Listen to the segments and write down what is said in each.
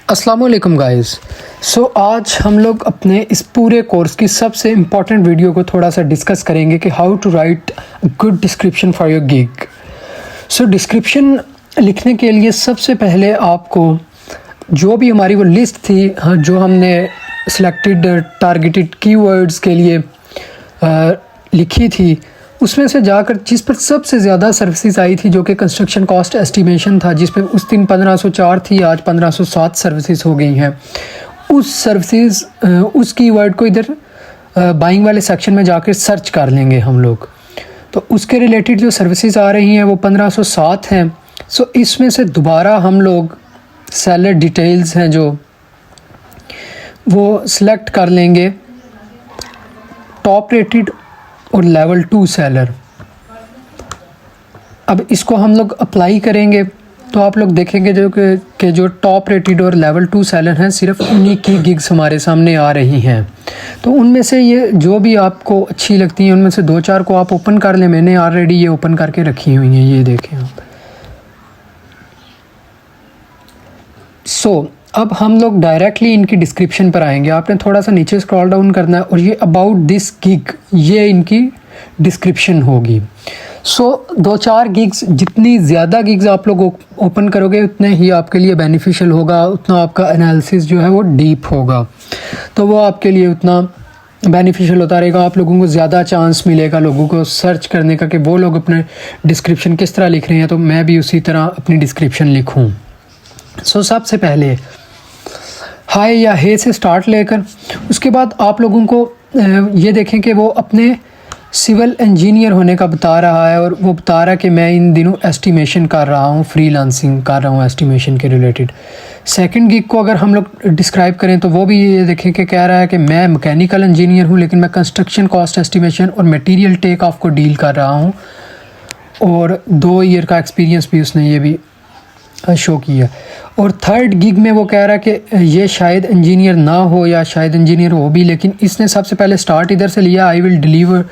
अस्सलाम वालेकुम गाइस। आज हम लोग अपने इस पूरे कोर्स की सबसे इम्पॉर्टेंट वीडियो को थोड़ा सा डिस्कस करेंगे कि how to write good description for your gig. Description लिखने के लिए सबसे पहले आपको जो भी हमारी वो लिस्ट थी, जो हमने सिलेक्टेड टारगेटेड कीवर्ड्स के लिए लिखी थी, उसमें से जाकर जिस पर सबसे ज़्यादा सर्विसेज आई थी, जो कि कंस्ट्रक्शन कॉस्ट एस्टिमेशन था, जिस पे उस दिन 1504 थी, आज 1507 सर्विसेज हो गई हैं। उस सर्विसेज उस कीवर्ड को इधर बाइंग वाले सेक्शन में जाकर सर्च कर लेंगे हम लोग। तो उसके रिलेटेड जो सर्विसेज आ रही हैं वो 1507 हैं। इसमें से दोबारा हम लोग सेलर डिटेल्स हैं जो वो सिलेक्ट कर लेंगे, टॉप रेटेड और लेवल 2 सेलर। अब इसको हम लोग अप्लाई करेंगे तो आप लोग देखेंगे जो टॉप रेटेड और लेवल 2 सेलर हैं, सिर्फ उन्हीं की गिग्स हमारे सामने आ रही हैं। तो उनमें से ये जो भी आपको अच्छी लगती हैं उनमें से 2-4 को आप ओपन कर लें। मैंने ऑलरेडी ये ओपन करके रखी हुई हैं, ये देखें आप। अब हम लोग डायरेक्टली इनकी डिस्क्रिप्शन पर आएंगे। आपने थोड़ा सा नीचे स्क्रॉल डाउन करना है और ये अबाउट दिस गिग, ये इनकी डिस्क्रिप्शन होगी। 2-4 गिग्स, जितनी ज़्यादा गिग्स आप लोग ओपन करोगे उतने ही आपके लिए बेनिफिशियल होगा, उतना आपका एनालिसिस जो है वो डीप होगा, तो वो आपके लिए उतना बेनिफिशियल होता रहेगा। आप लोगों को ज़्यादा चांस मिलेगा लोगों को सर्च करने का कि वो लोग अपने डिस्क्रिप्शन किस तरह लिख रहे हैं, तो मैं भी उसी तरह अपनी डिस्क्रिप्शन लिखूँ। सबसे पहले हाय या हे से स्टार्ट लेकर उसके बाद आप लोगों को ये देखें कि वो अपने सिविल इंजीनियर होने का बता रहा है, और वो बता रहा है कि मैं इन दिनों एस्टिमेशन कर रहा हूँ, फ्रीलांसिंग कर रहा हूँ एस्टिमेशन के रिलेटेड। सेकंड गिग को अगर हम लोग डिस्क्राइब करें तो वो भी ये देखें कि कह रहा है कि मैं मैकेनिकल इंजीनियर हूँ, लेकिन मैं कंस्ट्रक्शन कॉस्ट एस्टिमेशन और मटेरियल टेक ऑफ को डील कर रहा हूँ, और 2 ईयर का एक्सपीरियंस भी उसने ये भी शो किया। और थर्ड गिग में वो कह रहा है कि ये शायद इंजीनियर ना हो या शायद इंजीनियर हो भी, लेकिन इसने सबसे पहले स्टार्ट इधर से लिया, I will deliver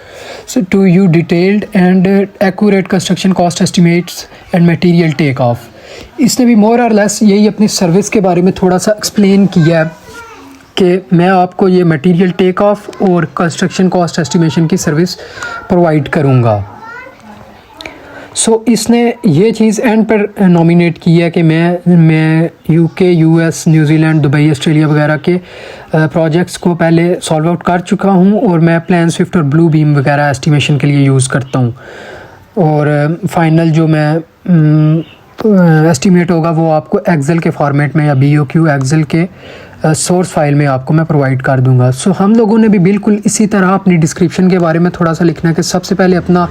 to you detailed and accurate construction cost estimates and material take off. इसने भी मोर और लेस यही अपनी सर्विस के बारे में थोड़ा सा एक्सप्लेन किया है कि मैं आपको ये मटेरियल टेक ऑफ और कंस्ट्रक्शन कॉस्ट एस्टिमेशन की सर्विस प्रोवाइड करूँगा। इसने ये चीज़ एंड पर नॉमिनेट किया कि मैं UK, US, New Zealand, Dubai, Australia वगैरह के प्रोजेक्ट्स को पहले सॉल्व आउट कर चुका हूँ, और मैं प्लान स्विफ्ट और ब्लू बीम वगैरह एस्टिमेशन के लिए यूज़ करता हूँ, और फाइनल जो मैं एस्टिमेट होगा वो आपको एक्सेल के फॉर्मेट में या BOQ एक्सेल के सोर्स फाइल में आपको मैं प्रोवाइड कर दूंगा। हम लोगों ने भी बिल्कुल इसी तरह अपनी डिस्क्रिप्शन के बारे में थोड़ा सा लिखना है कि सबसे पहले अपना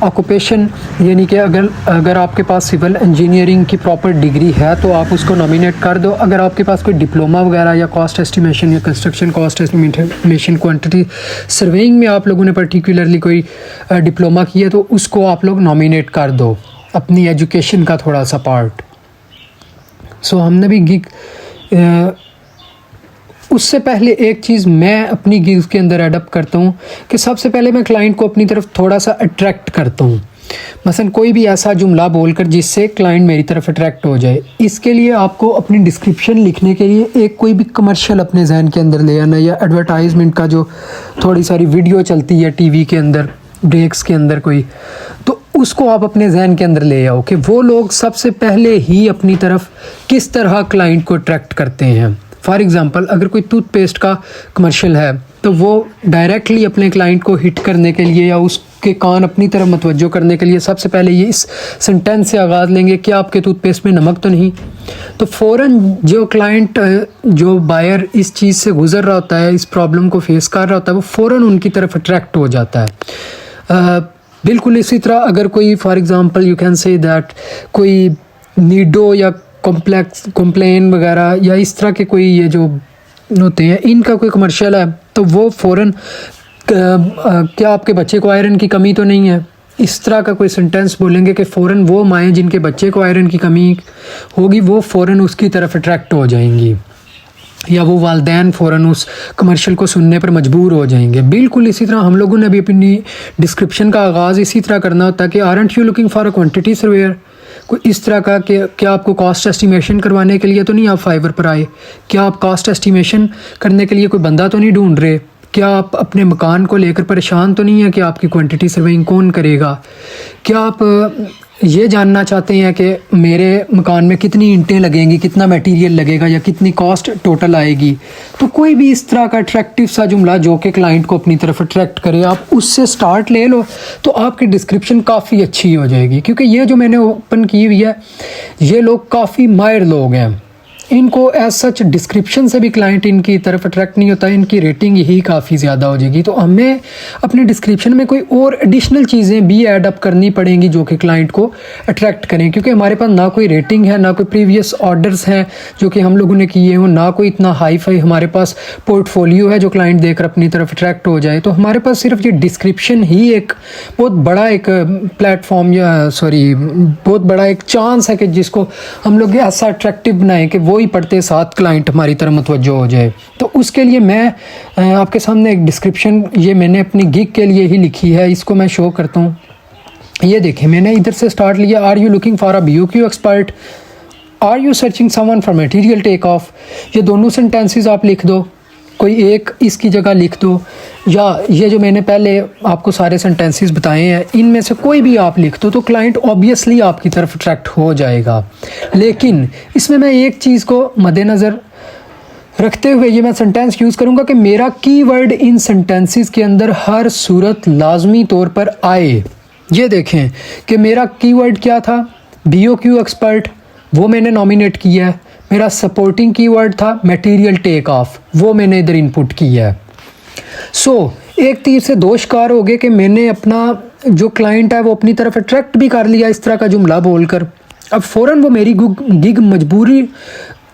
ऑक्यूपेशन, यानी कि अगर आपके पास सिविल इंजीनियरिंग की प्रॉपर डिग्री है तो आप उसको नॉमिनेट कर दो। अगर आपके पास कोई डिप्लोमा वगैरह या कॉस्ट एस्टिमेशन या construction cost estimation quantity surveying में आप लोगों ने पर्टिकुलरली कोई डिप्लोमा किया तो उसको आप लोग नॉमिनेट कर दो, अपनी एजुकेशन का थोड़ा सा पार्ट। हमने भी गिग उससे पहले एक चीज़ मैं अपनी गिग्स के अंदर एडप्ट करता हूँ कि सबसे पहले मैं क्लाइंट को अपनी तरफ थोड़ा सा अट्रैक्ट करता हूँ, मसलन कोई भी ऐसा जुमला बोलकर जिससे क्लाइंट मेरी तरफ अट्रैक्ट हो जाए। इसके लिए आपको अपनी डिस्क्रिप्शन लिखने के लिए एक कोई भी कमर्शियल अपने जहन के अंदर ले आना, या एडवर्टाइजमेंट का जो थोड़ी सारी वीडियो चलती है टीवी के अंदर, ब्रेक्स के अंदर कोई, तो उसको आप अपने जहन के अंदर ले आओ कि वो लोग सबसे पहले ही अपनी तरफ किस तरह क्लाइंट को अट्रैक्ट करते हैं। फॉर एग्ज़ाम्पल, अगर कोई टूथपेस्ट का कमर्शियल है तो वो डायरेक्टली अपने क्लाइंट को हिट करने के लिए या उसके कान अपनी तरफ मतवज्जो करने के लिए सबसे पहले ये इस सेंटेंस से आगाज़ लेंगे कि आपके टूथपेस्ट में नमक तो नहीं। तो फ़ौरन जो क्लाइंट, जो बायर इस चीज़ से गुज़र रहा होता है, इस प्रॉब्लम को फेस कर रहा होता है, वो फ़ौरन उनकी तरफ अट्रैक्ट हो जाता है। बिल्कुल इसी तरह अगर कोई for example you can say that कोई नीडो या कॉम्प्लेक्स कंप्लेन वगैरह या इस तरह के कोई ये जो होते हैं, इनका कोई कमर्शियल है तो वो फ़ौरन क्या आपके बच्चे को आयरन की कमी तो नहीं है, इस तरह का कोई सेंटेंस बोलेंगे कि फ़ौरन वो माएँ जिनके बच्चे को आयरन की कमी होगी वो फ़ौरन उसकी तरफ अट्रैक्ट हो जाएंगी, या वो वालदैन फ़ौरन उस कमर्शियल को सुनने पर मजबूर हो जाएंगे। बिल्कुल इसी तरह हम लोगों ने भी अपनी डिस्क्रिप्शन का आगाज़ इसी तरह करना होता है कि aren't you looking for a quantity surveyor, कोई इस तरह का कि क्या आपको कॉस्ट एस्टिमेशन करवाने के लिए तो नहीं आप फाइवर पर आए? क्या आप कॉस्ट एस्टिमेशन करने के लिए कोई बंदा तो नहीं ढूंढ रहे? क्या आप अपने मकान को लेकर परेशान तो नहीं है कि आपकी क्वांटिटी सर्वेइंग कौन करेगा? क्या आप ये जानना चाहते हैं कि मेरे मकान में कितनी ईंटें लगेंगी, कितना मटेरियल लगेगा या कितनी कॉस्ट टोटल आएगी? तो कोई भी इस तरह का अट्रैक्टिव सा जुमला जो कि क्लाइंट को अपनी तरफ अट्रैक्ट करे, आप उससे स्टार्ट ले लो तो आपकी डिस्क्रिप्शन काफ़ी अच्छी हो जाएगी। क्योंकि ये जो मैंने ओपन की हुई है, ये लोग काफ़ी माहिर लोग हैं, इनको एज सच डिस्क्रिप्शन से भी क्लाइंट इनकी तरफ अट्रैक्ट नहीं होता, इनकी रेटिंग ही काफ़ी ज़्यादा हो जाएगी। तो हमें अपने डिस्क्रिप्शन में कोई और एडिशनल चीज़ें भी ऐड अप करनी पड़ेंगी जो कि क्लाइंट को अट्रैक्ट करें, क्योंकि हमारे पास ना कोई रेटिंग है, ना कोई प्रीवियस ऑर्डर्स हैं जो कि हम लोगों ने किए हों, ना कोई इतना हाई फाई हमारे पास पोर्टफोलियो है जो क्लाइंट देखकर अपनी तरफ अट्रैक्ट हो जाए। तो हमारे पास सिर्फ ये डिस्क्रिप्शन ही एक बहुत बड़ा एक प्लेटफॉर्म या बहुत बड़ा एक चांस है कि जिसको हम लोग ऐसा अट्रैक्टिव बनाएं कि वही पढ़ते साथ क्लाइंट हमारी तरफ मुतवज्जो हो जाए। तो उसके लिए मैं आपके सामने एक डिस्क्रिप्शन ये मैंने अपनी गिग के लिए ही लिखी है, इसको मैं शो करता हूँ। ये देखें, मैंने इधर से स्टार्ट लिया, are you looking for a BOQ expert, are you searching someone for material take off. ये दोनों सेंटेंसेस आप लिख दो, कोई एक इसकी जगह लिख दो, या ये जो मैंने पहले आपको सारे सेंटेंसेस बताए हैं इनमें से कोई भी आप लिख दो तो क्लाइंट ऑब्वियसली आपकी तरफ अट्रैक्ट हो जाएगा। लेकिन इसमें मैं एक चीज़ को मद्देनज़र रखते हुए ये मैं सेंटेंस यूज़ करूँगा कि मेरा कीवर्ड इन सेंटेंसेस के अंदर हर सूरत लाजमी तौर पर आए। ये देखें कि मेरा कीवर्ड क्या था, BOQ एक्सपर्ट, वो मैंने नॉमिनेट किया है। मेरा सपोर्टिंग कीवर्ड था मटेरियल टेक ऑफ, वो मैंने इधर इनपुट किया है। सो एक तीर से दो शिकार हो गए कि मैंने अपना जो क्लाइंट है वो अपनी तरफ अट्रैक्ट भी कर लिया इस तरह का जुमला बोलकर। अब फ़ौरन वो मेरी गिग मजबूरी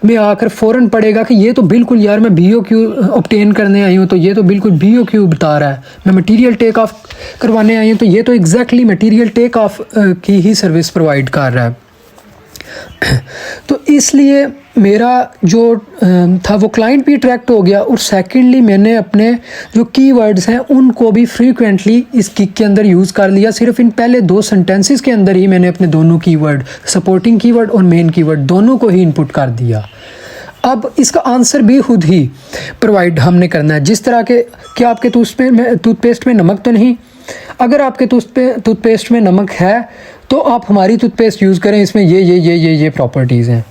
में आकर फ़ौरन पड़ेगा कि ये तो बिल्कुल यार मैं BOQ ऑब्टेन करने आई हूँ, तो ये तो बिल्कुल BOQ बता रहा है। मैं मटेरियल टेक ऑफ करवाने आई हूँ, तो ये तो एग्जैक्टली मटेरियल टेक ऑफ की ही सर्विस प्रोवाइड कर रहा है। तो इसलिए मेरा जो था वो क्लाइंट भी अट्रैक्ट हो गया, और सेकेंडली मैंने अपने जो कीवर्ड्स हैं उनको भी फ्रीक्वेंटली इस गिग के अंदर यूज़ कर लिया। सिर्फ इन पहले दो सेंटेंसेस के अंदर ही मैंने अपने दोनों कीवर्ड, सपोर्टिंग कीवर्ड और मेन कीवर्ड, दोनों को ही इनपुट कर दिया। अब इसका आंसर भी खुद ही प्रोवाइड हमने करना है, जिस तरह के क्या आपके टूथपेस्ट में नमक तो नहीं। अगर आपके टूथपेस्ट में नमक है तो आप हमारी टूथपेस्ट यूज़ करें, इसमें ये प्रॉपर्टीज़ हैं।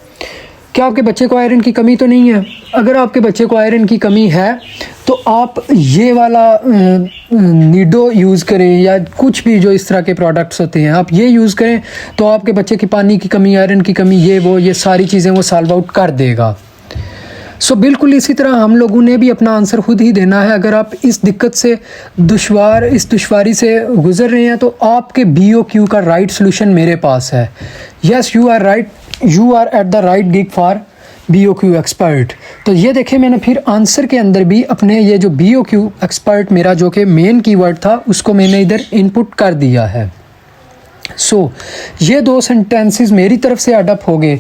क्या आपके बच्चे को आयरन की कमी तो नहीं है? अगर आपके बच्चे को आयरन की कमी है तो आप ये वाला नीडो यूज़ करें, या कुछ भी जो इस तरह के प्रोडक्ट्स होते हैं आप ये यूज़ करें, तो आपके बच्चे की पानी की कमी, आयरन की कमी, ये सारी चीज़ें वो सॉल्व आउट कर देगा। सो बिल्कुल इसी तरह हम लोगों ने भी अपना आंसर खुद ही देना है। अगर आप इस दिक्कत से इस दुश्वारी से गुज़र रहे हैं तो आपके BOQ का राइट सोल्यूशन मेरे पास है। Yes, you are right, you are at the right gig for BOQ expert. तो ये देखें, मैंने फिर आंसर के अंदर भी अपने ये जो BOQ एक्सपर्ट मेरा जो कि मेन कीवर्ड था उसको मैंने इधर इनपुट कर दिया है। सो ये दो सेंटेंसेस मेरी तरफ से अडप हो गए।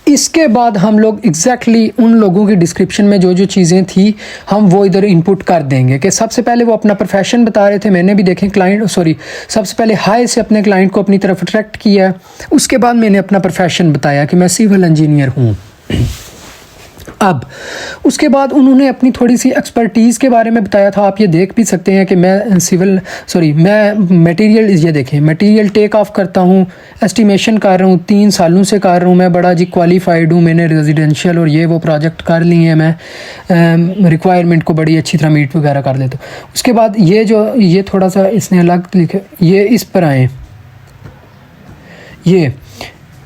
इसके बाद हम लोग एग्जैक्टली उन लोगों की डिस्क्रिप्शन में जो चीज़ें थी हम वो इधर इनपुट कर देंगे। कि सबसे पहले वो अपना प्रोफेशन बता रहे थे, मैंने भी देखें सबसे पहले हाई से अपने क्लाइंट को अपनी तरफ अट्रैक्ट किया। उसके बाद मैंने अपना प्रोफेशन बताया कि मैं सिविल इंजीनियर हूँ। अब उसके बाद उन्होंने अपनी थोड़ी सी एक्सपर्टीज़ के बारे में बताया था। आप ये देख भी सकते हैं कि मैं मटेरियल टेक ऑफ करता हूँ, एस्टिमेशन कर रहा हूँ, 3 सालों से कर रहा हूँ, मैं बड़ा जी क्वालिफाइड हूँ, मैंने रेजिडेंशियल और ये वो प्रोजेक्ट कर लिए हैं, मैं रिक्वायरमेंट को बड़ी अच्छी तरह मीट वगैरह कर लेता हूँ। उसके बाद ये थोड़ा सा इसने अलग लिखे, ये इस पर आए,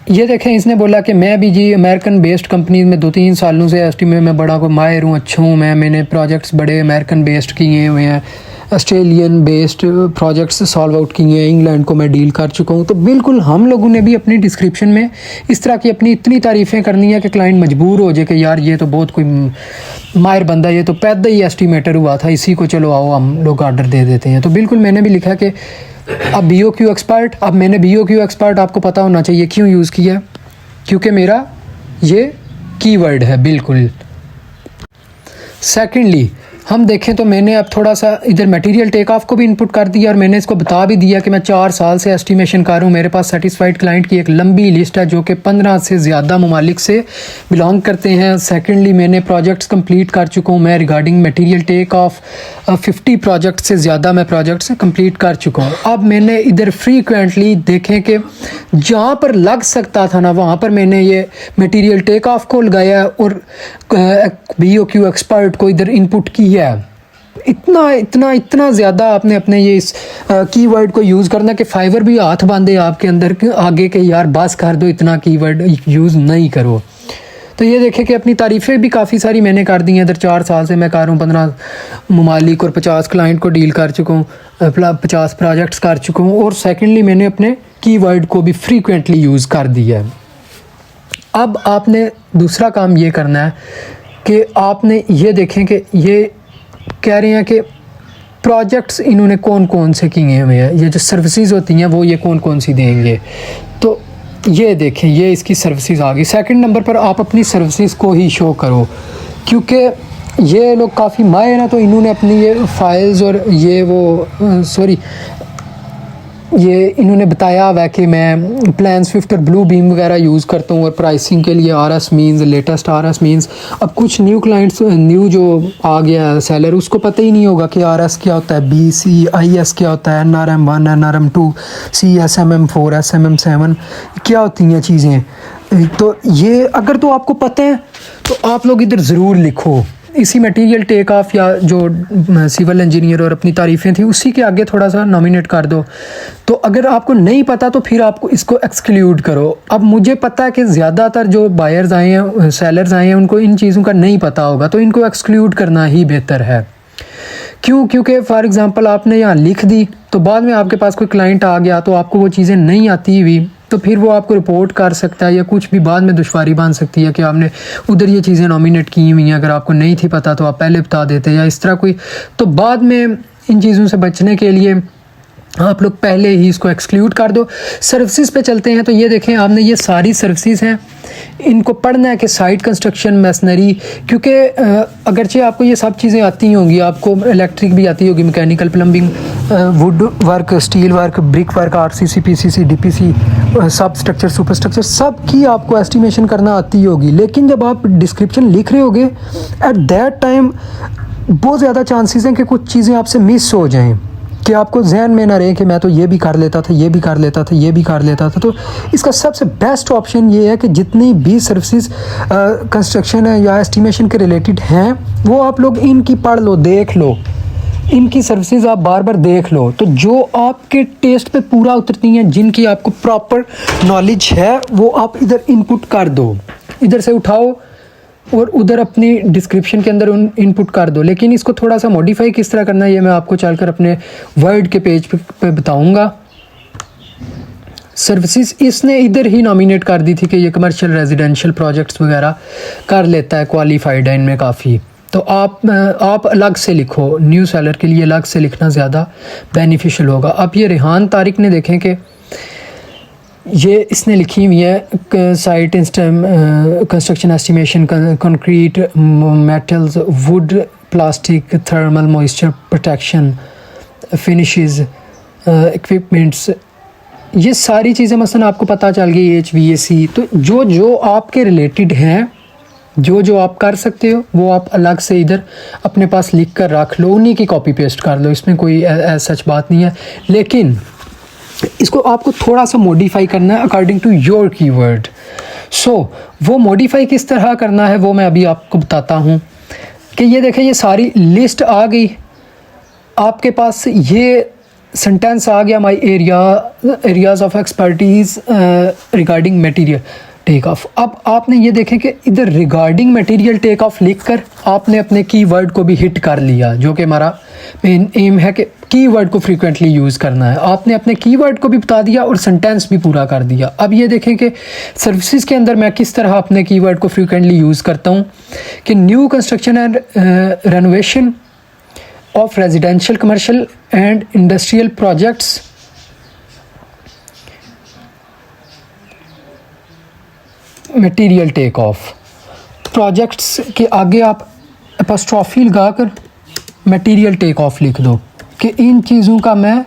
ये देखें, इसने बोला कि मैं भी जी अमेरिकन बेस्ड कंपनी में 2-3 सालों से एस्टीमेट में बड़ा कोई माहिर हूँ, अच्छा हूँ, मैंने प्रोजेक्ट्स बड़े अमेरिकन बेस्ड किए हुए हैं, Australian based projects solve out किए हैं, इंग्लैंड को मैं डील कर चुका हूँ। तो बिल्कुल हम लोगों ने भी अपनी डिस्क्रिप्शन में इस तरह की अपनी इतनी तारीफ़ें करनी है कि क्लाइंट मजबूर हो जाए कि यार ये तो बहुत कोई माहिर बंदा, ये तो पैदा ही एस्टीमेटर हुआ था, इसी को चलो आओ हम लोग ऑर्डर दे देते हैं। तो बिल्कुल मैंने भी लिखा कि अब BOQ एक्सपर्ट, अब मैंने BOQ एक्सपर्ट आपको पता होना चाहिए क्यों यूज़ किया, क्योंकि मेरा ये कीवर्ड है। बिल्कुल सेकेंडली हम देखें तो मैंने अब थोड़ा सा इधर मटेरियल टेक ऑफ को भी इनपुट कर दिया और मैंने इसको बता भी दिया कि मैं 4 साल से एस्टिमेशन कर रहा हूँ। मेरे पास सेटिस्फाइड क्लाइंट की एक लंबी लिस्ट है जो कि 15 से ज़्यादा ममालिक से बिलोंग करते हैं। सेकेंडली, मैंने प्रोजेक्ट्स कंप्लीट कर चुका हूँ। मैं regarding material take off 50 project से ज़्यादा मैं प्रोजेक्ट्स कंप्लीट कर चुका हूँ। अब मैंने इधर फ्रीक्वेंटली देखें कि जहाँ पर लग सकता था ना वहाँ पर मैंने ये मटेरियल टेक ऑफ को लगाया और BOQ एक्सपर्ट को इधर इनपुट किया है। इतना ज़्यादा आपने अपने ये इस कीवर्ड को यूज़ करना कि फाइवर भी हाथ बांधे आपके अंदर के आगे के यार बस कर दो, इतना कीवर्ड यूज़ नहीं करो। तो ये देखें कि अपनी तारीफ़ें भी काफ़ी सारी मैंने कर दी हैं। इधर 4 साल से मैं कर रहा हूँ, 15 ममालिक और 50 क्लाइंट को डील कर चुका हूँ, 50 प्रोजेक्ट्स कर चुका हूँ। और सेकेंडली, मैंने अपने कीवर्ड को भी फ्रीक्वेंटली यूज़ कर दिया है। अब आपने दूसरा काम ये करना है कि आपने ये देखें कि ये कह रहे हैं कि प्रोजेक्ट्स इन्होंने कौन कौन से किए हुए हैं, ये जो सर्विसेज होती हैं वो ये कौन कौन सी देंगे। तो ये देखें, ये इसकी सर्विसेज आ गई। सेकंड नंबर पर आप अपनी सर्विसेज को ही शो करो, क्योंकि ये लोग काफ़ी माहिर हैं। तो इन्होंने अपनी ये फाइल्स और ये वो ये इन्होंने बताया हुआ है कि मैं प्लान स्विफ्ट और ब्लू बीम वगैरह यूज़ करता हूँ और प्राइसिंग के लिए RS means, latest RS means. अब कुछ न्यू क्लाइंट्स, न्यू जो आ गया है सेलर, उसको पता ही नहीं होगा कि RS क्या होता है, BCIS क्या होता है, NRM1, NRM2, CSMM4, SMM7 क्या होती हैं चीज़ें। तो ये अगर तो आपको पता है तो आप लोग इधर ज़रूर लिखो इसी मटेरियल टेक ऑफ या जो सिविल इंजीनियर और अपनी तारीफ़ें थी उसी के आगे थोड़ा सा नॉमिनेट कर दो। तो अगर आपको नहीं पता तो फिर आपको इसको एक्सक्लूड करो। अब मुझे पता है कि ज़्यादातर जो बायर्स आए हैं, सेलर्स आए हैं, उनको इन चीज़ों का नहीं पता होगा, तो इनको एक्सक्लूड करना ही बेहतर है। क्यों? क्योंकि फॉर एग्ज़ाम्पल आपने यहाँ लिख दी तो बाद में आपके पास कोई क्लाइंट आ गया तो आपको वो चीज़ें नहीं आती हुई तो फिर वो आपको रिपोर्ट कर सकता है या कुछ भी बाद में दुश्वारी बन सकती है कि आपने उधर ये चीज़ें नॉमिनेट की हुई हैं। अगर आपको नहीं थी पता तो आप पहले बता देते या इस तरह कोई, तो बाद में इन चीज़ों से बचने के लिए आप लोग पहले ही इसको एक्सक्लूड कर दो। सर्विसेज पे चलते हैं। तो ये देखें, आपने ये सारी सर्विसेज हैं, इनको पढ़ना है कि साइट कंस्ट्रक्शन, मैसनरी, क्योंकि अगरचे आपको ये सब चीज़ें आती होंगी, आपको इलेक्ट्रिक भी आती होगी, mechanical, plumbing, would work, steel work, brick work, RCC, PCC, DPC, सब स्ट्रक्चर, सुपर स्ट्रक्चर, सब की आपको एस्टिमेशन करना आती होगी। लेकिन जब आप डिस्क्रिप्शन लिख रहे होगे एट दैट टाइम बहुत ज़्यादा चांसेस हैं कि कुछ चीज़ें आपसे मिस हो जाएँ, कि आपको जहन में ना रहे कि मैं तो ये भी कर लेता था, ये भी कर लेता था, ये भी कर लेता था। तो इसका सबसे बेस्ट ऑप्शन ये है कि जितनी भी सर्विसेज कंस्ट्रक्शन है या एस्टिमेशन के रिलेटेड हैं वो आप लोग इनकी पढ़ लो, देख लो, इनकी सर्विसेज आप बार बार देख लो। तो जो आपके टेस्ट पे पूरा उतरती हैं, जिनकी आपको प्रॉपर नॉलेज है, वो आप इधर इनपुट कर दो, इधर से उठाओ और उधर अपनी डिस्क्रिप्शन के अंदर इनपुट कर दो। लेकिन इसको थोड़ा सा मॉडिफाई किस तरह करना है ये मैं आपको चलकर अपने वर्ड के पेज पे बताऊंगा। सर्विसेज इसने इधर ही नॉमिनेट कर दी थी कि ये कमर्शियल रेजिडेंशियल प्रोजेक्ट्स वगैरह कर लेता है, क्वालिफाइड है इनमें काफ़ी। तो आप अलग से लिखो, न्यू सेलर के लिए अलग से लिखना ज़्यादा बेनिफिशियल होगा। अब ये रेहान तारिक ने देखें कि ये इसने लिखी हुई है site construction estimation, concrete, metals, would, plastic, thermal, moisture protection, finishes, equipments, ये सारी चीज़ें मसलन आपको पता चल गई, HVAC। तो जो जो आपके रिलेटेड हैं, जो जो आप कर सकते हो वो आप अलग से इधर अपने पास लिख कर रख लो, उन्हीं की कॉपी पेस्ट कर लो, इसमें कोई सच बात नहीं है। लेकिन इसको आपको थोड़ा सा मॉडिफाई करना है अकॉर्डिंग टू योर कीवर्ड। सो वो मॉडिफाई किस तरह करना है वो मैं अभी आपको बताता हूँ। कि ये देखें, ये सारी लिस्ट आ गई आपके पास, ये सेंटेंस आ गया, my areas of expertise regarding material take off. अब आपने ये देखें कि इधर रिगार्डिंग मटेरियल टेक ऑफ लिख कर आपने अपने कीवर्ड को भी हिट कर लिया, जो कि हमारा मेन एम है कि कीवर्ड को फ्रीक्वेंटली यूज़ करना है। आपने अपने कीवर्ड को भी बता दिया और सेंटेंस भी पूरा कर दिया। अब ये देखें कि सर्विसेज के अंदर मैं किस तरह अपने कीवर्ड को फ्रीक्वेंटली यूज़ करता हूँ कि new construction and renovation of residential, commercial and industrial projects, material take off. Projects के आगे आप एपोस्ट्रोफी लगाकर मटेरियल टेक ऑफ लिख दो कि इन चीज़ों का मैं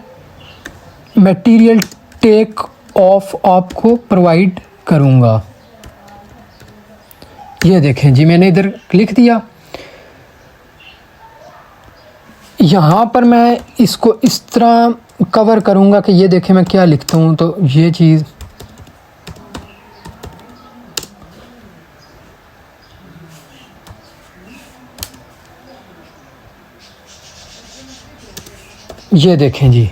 मटेरियल टेक ऑफ आपको प्रोवाइड करूँगा। ये देखें जी, मैंने इधर लिख दिया। यहाँ पर मैं इसको इस तरह कवर करूँगा कि ये देखें मैं क्या लिखता हूँ। तो ये चीज़ ये देखें जी,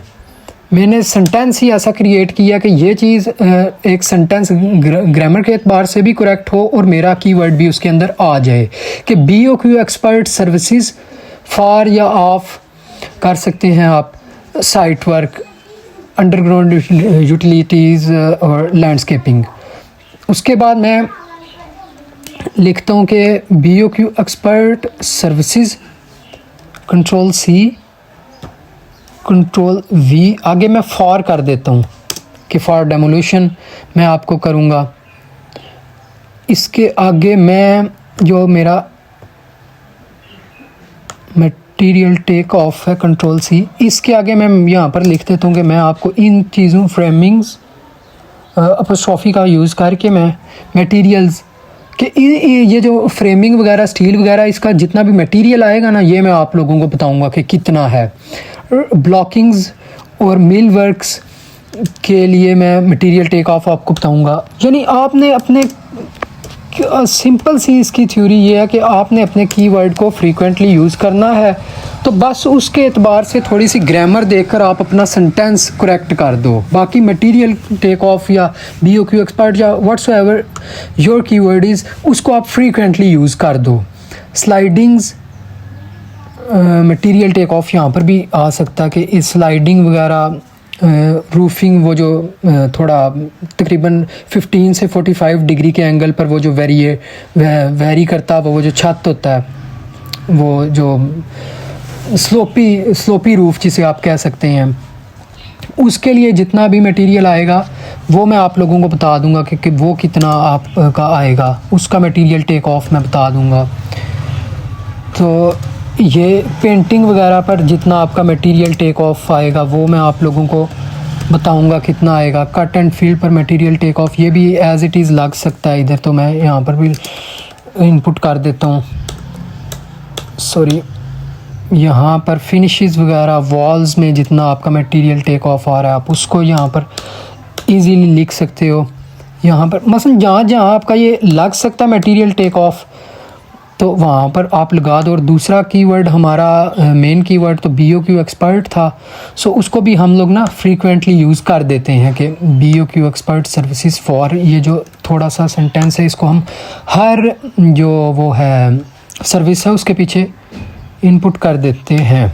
मैंने सेंटेंस ही ऐसा क्रिएट किया कि ये चीज़ एक सेंटेंस ग्रामर के एतबार से भी करेक्ट हो और मेरा कीवर्ड भी उसके अंदर आ जाए कि BOQ एक्सपर्ट सर्विसेज फॉर या ऑफ कर सकते हैं आप साइट वर्क, अंडरग्राउंड यूटिलिटीज़ और लैंडस्केपिंग। उसके बाद मैं लिखता हूँ कि BOQ expert services Ctrl+C Ctrl+V, आगे मैं फॉर कर देता हूँ कि फॉर डेमोल्यूशन मैं आपको करूँगा। इसके आगे मैं जो मेरा मटेरियल टेक ऑफ है Ctrl+C, इसके आगे मैं यहाँ पर लिख देता हूँ कि मैं आपको इन चीज़ों फ्रेमिंग्स अपोस्ट्रोफी का यूज़ करके मैं मटेरियल्स कि ये जो फ्रेमिंग वगैरह स्टील वगैरह इसका जितना भी मटेरियल आएगा ना, ये मैं आप लोगों को बताऊँगा कि कितना है। ब्लॉकिंग्स और मिल वर्क्स के लिए मैं मटेरियल टेक ऑफ आपको बताऊंगा। यानी आपने अपने सिंपल सी इसकी थ्योरी ये है कि आपने अपने कीवर्ड को फ्रीक्वेंटली यूज़ करना है। तो बस उसके एतबार से थोड़ी सी ग्रामर देखकर आप अपना सेंटेंस करेक्ट कर दो। बाकी मटेरियल टेक ऑफ या BOQ एक्सपर्ट या व्हाट्सएवर योर कीवर्ड इज़, उसको आप फ्रीक्वेंटली यूज़ कर दो। स्लाइडिंग्स मटेरियल टेक ऑफ यहाँ पर भी आ सकता है कि इस स्लाइडिंग वगैरह रूफिंग, वो जो थोड़ा तकरीबन 15 से 45 डिग्री के एंगल पर वो जो वेरी करता है, वो जो छत होता है, वो जो स्लोपी रूफ जिसे आप कह सकते हैं, उसके लिए जितना भी मटेरियल आएगा वो मैं आप लोगों को बता दूंगा कि वो कितना आपका आएगा, उसका मटेरियल टेक ऑफ मैं बता दूंगा। तो ये पेंटिंग वगैरह पर जितना आपका मटेरियल टेक ऑफ आएगा वो मैं आप लोगों को बताऊंगा कितना आएगा। कट एंड फील्ड पर मटेरियल टेक ऑफ ये भी एज इट इज़ लग सकता है इधर, तो मैं यहाँ पर भी इनपुट कर देता हूँ। सॉरी, यहाँ पर फिनिशेस वगैरह वॉल्स में जितना आपका मटेरियल टेक ऑफ आ रहा है आप उसको यहाँ पर इजीली लिख सकते हो। यहाँ पर मसलन जहाँ जहाँ आपका ये लग सकता है मटेरियल टेक ऑफ, तो वहाँ पर आप लगा दो। और दूसरा कीवर्ड हमारा मेन कीवर्ड तो BOQ एक्सपर्ट था, सो उसको भी हम लोग ना फ्रीक्वेंटली यूज़ कर देते हैं कि BOQ एक्सपर्ट सर्विसेज फॉर, ये जो थोड़ा सा सेंटेंस है इसको हम हर जो वो है सर्विस है उसके पीछे इनपुट कर देते हैं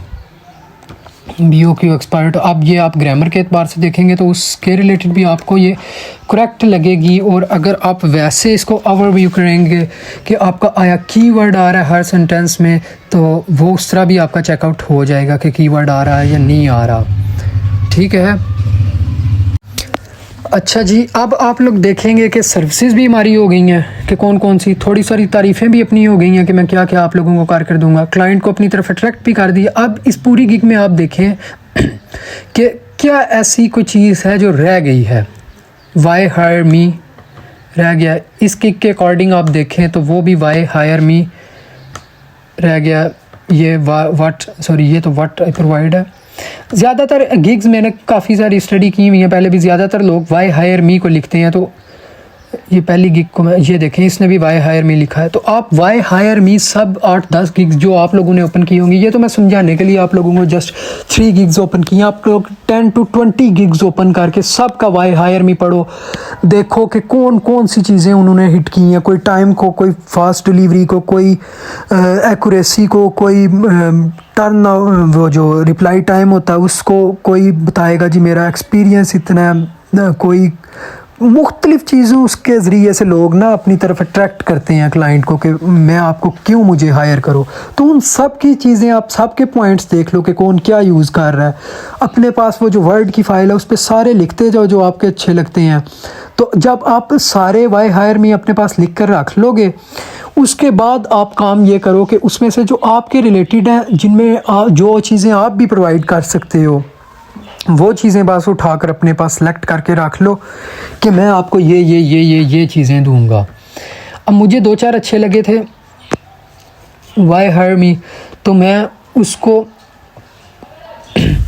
BOQ एक्सपर्ट। अब ये आप ग्रामर के एतबार से देखेंगे तो उसके रिलेटेड भी आपको ये करेक्ट लगेगी। और अगर आप वैसे इसको ओवरव्यू करेंगे कि आपका आया कीवर्ड आ रहा है हर सेंटेंस में, तो वो उस तरह भी आपका चेकआउट हो जाएगा कि कीवर्ड आ रहा है या नहीं आ रहा। ठीक है, अच्छा जी, अब आप लोग देखेंगे कि सर्विसेज भी हमारी हो गई हैं कि कौन कौन सी, थोड़ी सारी तारीफ़ें भी अपनी हो गई हैं कि मैं क्या क्या आप लोगों को कर दूंगा। क्लाइंट को अपनी तरफ अट्रैक्ट भी कर दिया। अब इस पूरी गिग में आप देखें कि क्या ऐसी कोई चीज़ है जो रह गई है। वाई हायर मी रह गया। इस गिग के अकॉर्डिंग आप देखें तो वो भी वाई हायर मी रह गया। ये ये तो व्हाट आई प्रोवाइड है। ज़्यादातर गिग्स मैंने काफ़ी सारी स्टडी की हुई है पहले भी, ज़्यादातर लोग वाई हायर मी को लिखते हैं। तो ये पहली गिग को मैं ये देखें, इसने भी वाई हायर मी लिखा है। तो आप वाई हायर मी सब 8-10 गिग्स जो आप लोगों ने ओपन की होंगी, ये तो मैं समझाने के लिए आप लोगों को जस्ट 3 गिग्स ओपन की हैं। आप लोग 10 to 20 गिग्स ओपन करके सब का वाई हायर मी पढ़ो, देखो कि कौन कौन सी चीज़ें उन्होंने हिट की हैं। कोई टाइम को, कोई फास्ट डिलीवरी को, कोई एक्यूरेसी को, कोई टर्न वो जो रिप्लाई टाइम होता है उसको कोई बताएगा जी मेरा एक्सपीरियंस इतना है, कोई मुख्तलिफ़ चीज़ों उसके ज़रिए से लोग ना अपनी तरफ अट्रैक्ट करते हैं क्लाइंट को कि मैं आपको क्यों मुझे हायर करूं। तो उन सब की चीज़ें आप सब के पॉइंट्स देख लो कि कौन क्या यूज़ कर रहा है। अपने पास वो जो वर्ड की फ़ाइल है उस पर सारे लिखते जाओ जो आपके अच्छे लगते हैं। तो जब आप सारे वाई हायर मी अपने पास लिख कर रख लोगे, उसके बाद आप काम ये करो कि उसमें से जो आपके रिलेटेड हैं, जिनमें जो चीज़ें आप भी प्रोवाइड कर सकते हो, वो चीज़ें बस उठाकर अपने पास सेलेक्ट करके रख लो कि मैं आपको ये चीज़ें दूंगा। अब मुझे 2-4 अच्छे लगे थे वाई हायर मी, तो मैं उसको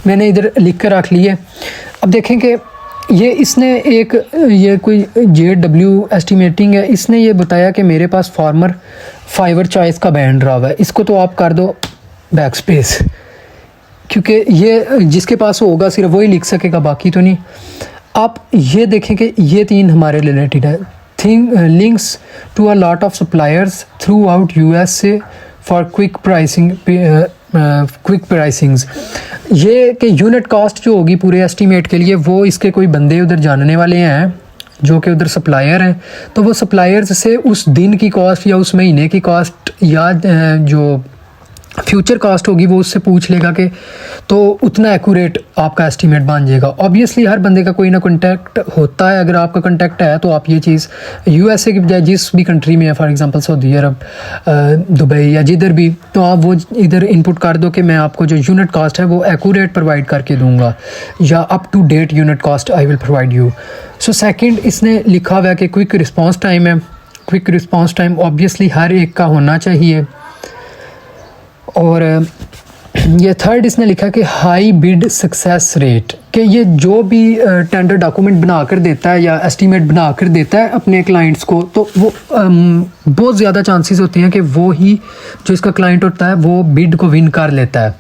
मैंने इधर लिख कर रख लिए। अब देखें कि ये कोई JW एस्टिमेटिंग है, इसने ये बताया कि मेरे पास फार्मर फाइवर चॉइस का बैंड रहा हुआ है। इसको तो आप कर दो बैक स्पेस, क्योंकि ये जिसके पास होगा सिर्फ वही लिख सकेगा, बाकी तो नहीं। आप ये देखें कि ये 3 हमारे रिलेटेड है। Links to a lot of suppliers throughout USA for quick pricings. ये कि यूनिट कॉस्ट जो होगी पूरे एस्टीमेट के लिए, वो इसके कोई बंदे उधर जानने वाले हैं जो कि उधर सप्लायर हैं, तो वो सप्लायर्स से उस दिन की कॉस्ट या उस महीने की कॉस्ट या जो फ्यूचर कॉस्ट होगी वो उससे पूछ लेगा कि तो उतना एक्यूरेट आपका एस्टीमेट बन जाएगा। ऑब्वियसली हर बंदे का कोई ना कॉन्टैक्ट होता है। अगर आपका कॉन्टैक्ट है तो आप ये चीज़ USA की बजाय जिस भी कंट्री में है, for example Saudi Arab, Dubai या जिधर भी, तो आप वो इधर इनपुट कर दो कि मैं आपको जो यूनिट कॉस्ट है वो एक्यूरेट प्रोवाइड करके दूंगा, या up to date unit cost I will provide you. So second इसने लिखा हुआ है कि क्विक रिस्पॉन्स टाइम है। क्विक रिस्पॉन्स टाइम ऑब्वियसली हर एक का होना चाहिए। और ये थर्ड इसने लिखा कि हाई बिड सक्सेस रेट, कि ये जो भी टेंडर डॉक्यूमेंट बना कर देता है या एस्टीमेट बना कर देता है अपने क्लाइंट्स को, तो वो बहुत ज़्यादा चांसेस होते हैं कि वो ही जो इसका क्लाइंट होता है वो बिड को विन कर लेता है।